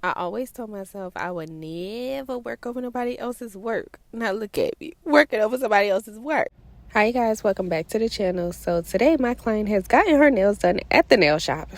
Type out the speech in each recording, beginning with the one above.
I always told myself I would never work over nobody else's work. Now look at me, working over somebody else's work. Hi guys, welcome back to the channel. So today my client has gotten her nails done at the nail shop.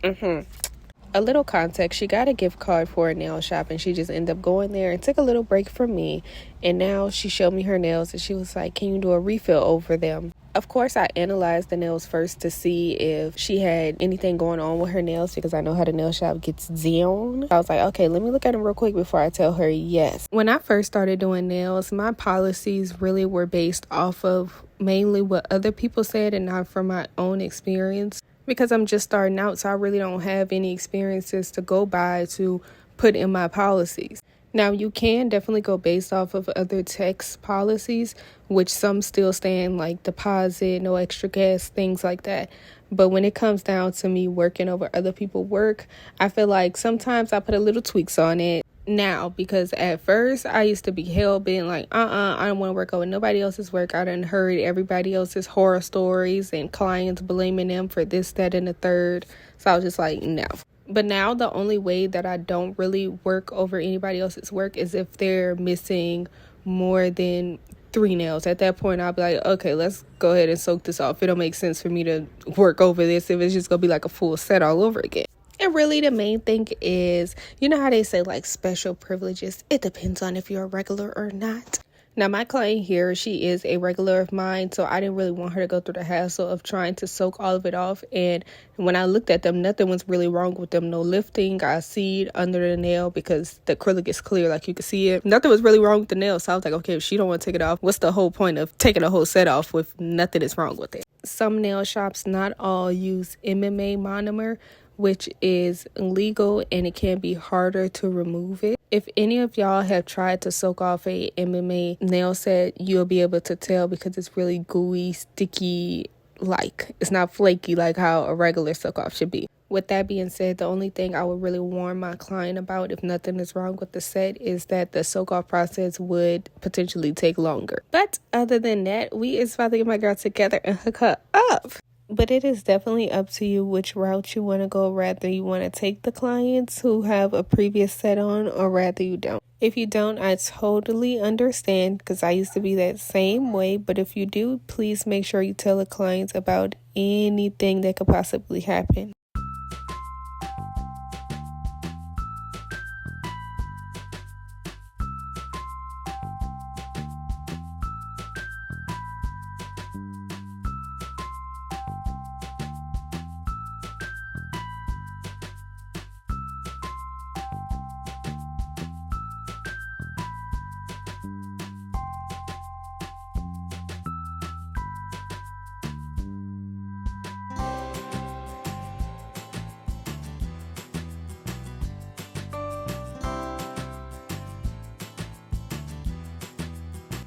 A little context, she got a gift card for a nail shop and she just ended up going there and took a little break from me. And now she showed me her nails and she was like, can you do a refill over them? Of course, I analyzed the nails first to see if she had anything going on with her nails because I know how the nail shop gets down. I was like, okay, let me look at them real quick before I tell her yes. When I first started doing nails, my policies really were based off of mainly what other people said and not from my own experience. Because I'm just starting out, so I really don't have any experiences to go by to put in my policies. Now, you can definitely go based off of other tax policies, which some still stand like deposit, no extra gas, things like that. But when it comes down to me working over other people's work, I feel like sometimes I put a little tweaks on it now, because at first I used to be hell bent like I don't want to work over nobody else's work. I done heard everybody else's horror stories and clients blaming them for this, that, and the third. So I was just like, no. But now the only way that I don't really work over anybody else's work is if they're missing more than 3 nails. At that point, I'll be like, okay, let's go ahead and soak this off. It don't make sense for me to work over this if it's just gonna be like a full set all over again. And really the main thing is, you know how they say like special privileges? It depends on if you're a regular or not. Now, my client here, she is a regular of mine, so I didn't really want her to go through the hassle of trying to soak all of it off. And when I looked at them, nothing was really wrong with them. No lifting, got seed under the nail because the acrylic is clear, like you can see it. Nothing was really wrong with the nail, so I was like, okay, if she don't want to take it off, what's the whole point of taking a whole set off if nothing is wrong with it? Some nail shops, not all, use MMA monomer, which is illegal and it can be harder to remove it. If any of y'all have tried to soak off a MMA nail set, you'll be able to tell because it's really gooey, sticky, like it's not flaky like how a regular soak off should be. With that being said, the only thing I would really warn my client about if nothing is wrong with the set is that the soak off process would potentially take longer. But other than that, we is about to get my girl together and hook her up. But it is definitely up to you which route you want to go. Rather you want to take the clients who have a previous set on, or rather you don't. If you don't, I totally understand because I used to be that same way. But if you do, please make sure you tell the clients about anything that could possibly happen.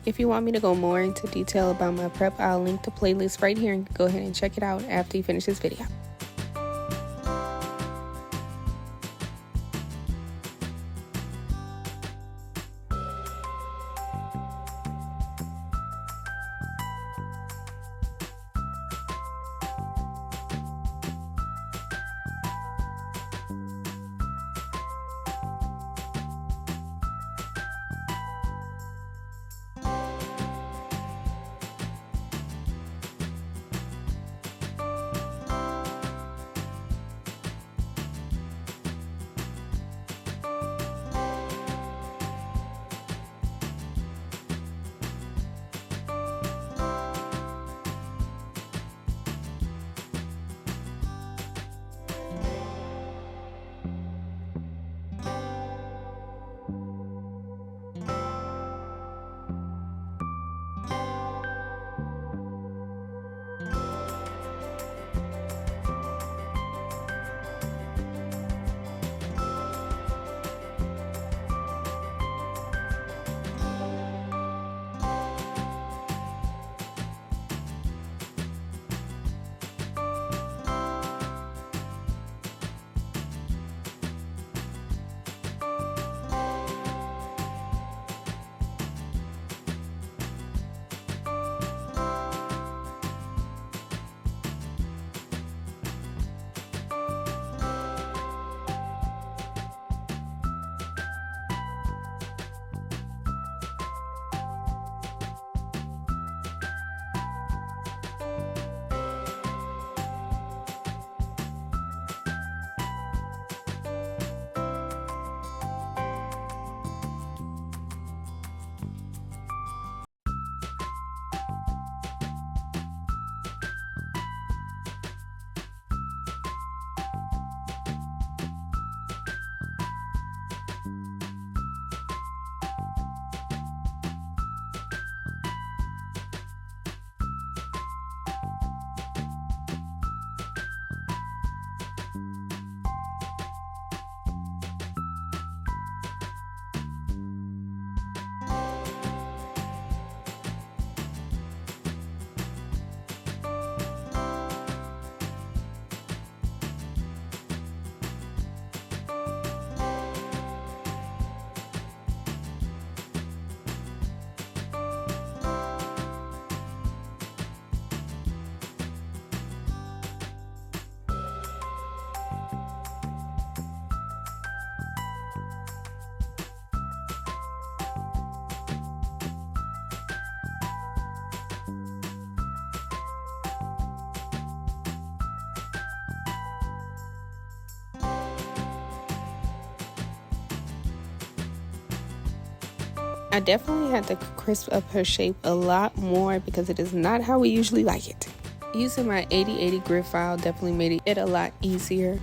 If you want me to go more into detail about my prep, I'll link the playlist right here and go ahead and check it out after you finish this video. I definitely had to crisp up her shape a lot more because it is not how we usually like it. Using my 80/80 grit file definitely made it a lot easier.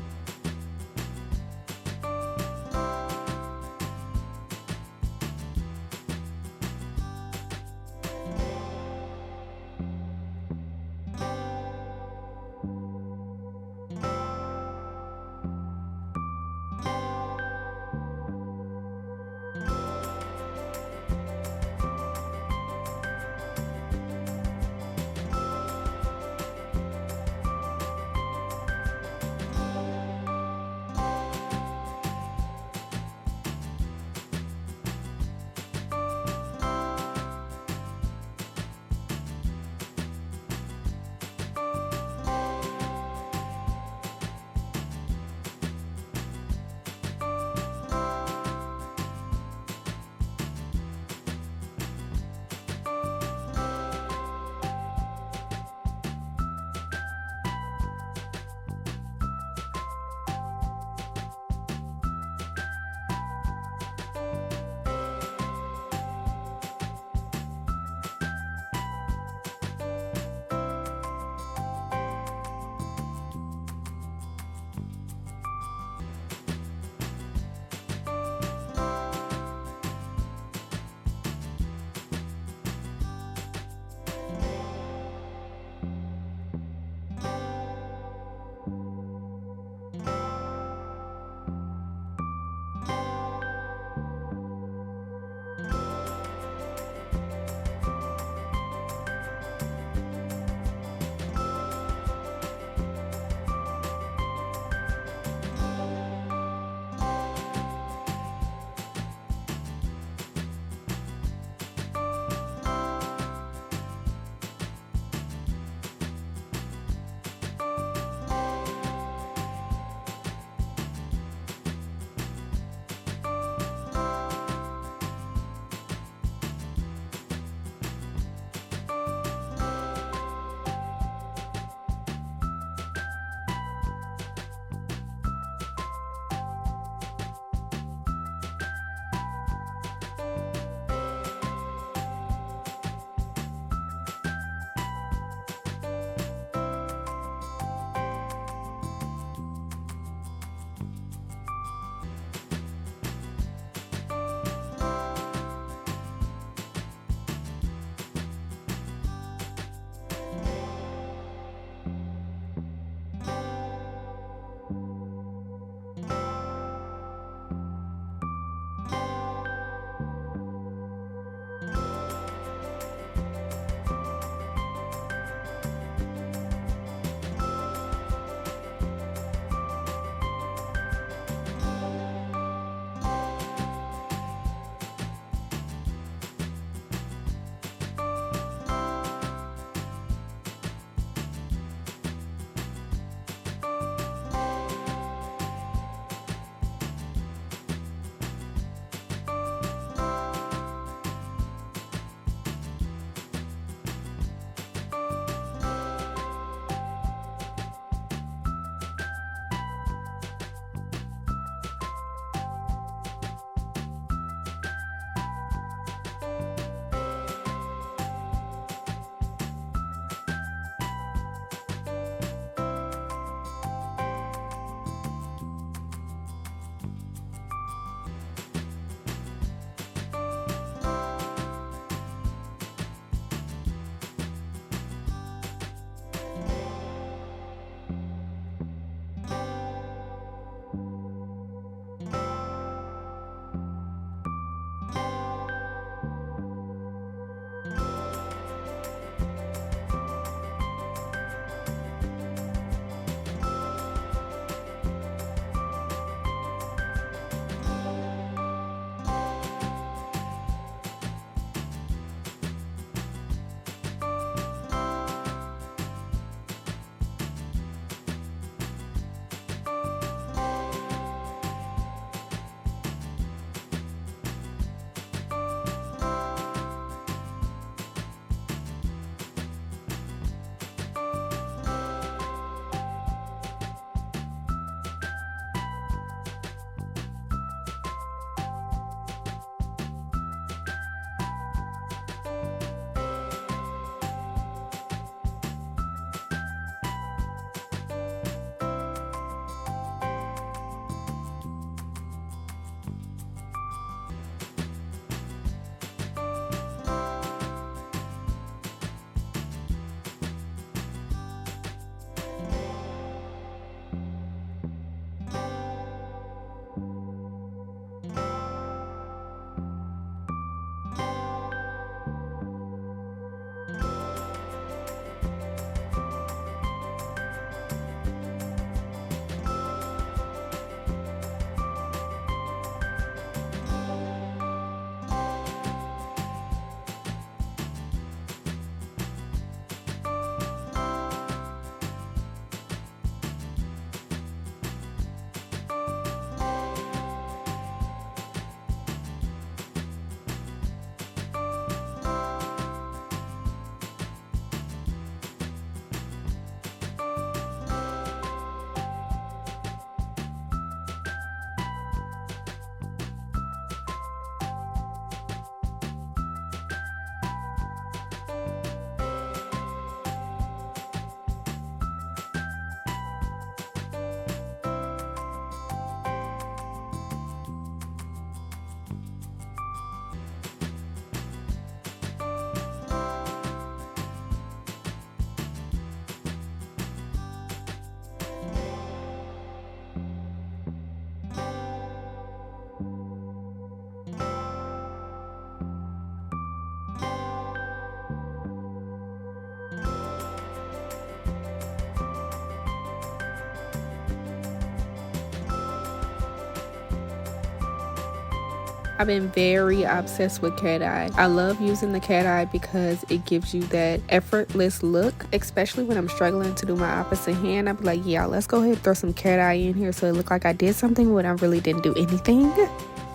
I've been very obsessed with cat eye. I love using the cat eye because it gives you that effortless look, especially when I'm struggling to do my opposite hand. I'd be like, yeah, let's go ahead and throw some cat eye in here so it look like I did something when I really didn't do anything.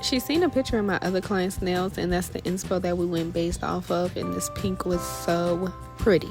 She's seen a picture of my other client's nails, and that's the inspo that we went based off of, and this pink was so pretty.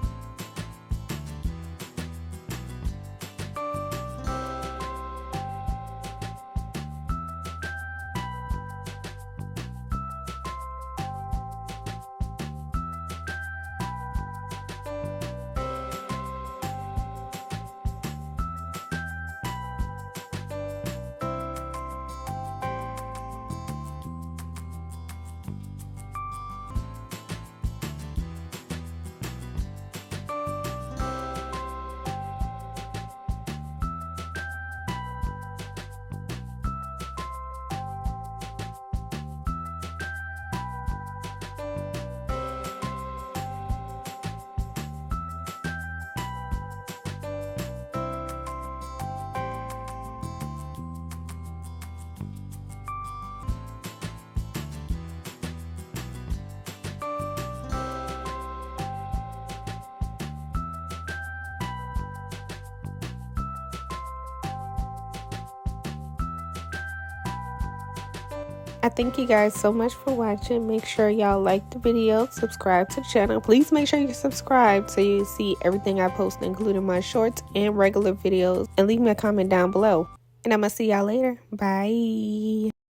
I thank you guys so much for watching. Make sure y'all like the video, subscribe to the channel. Please make sure you subscribe so you see everything I post, including my shorts and regular videos. And leave me a comment down below. And I'm going to see y'all later. Bye.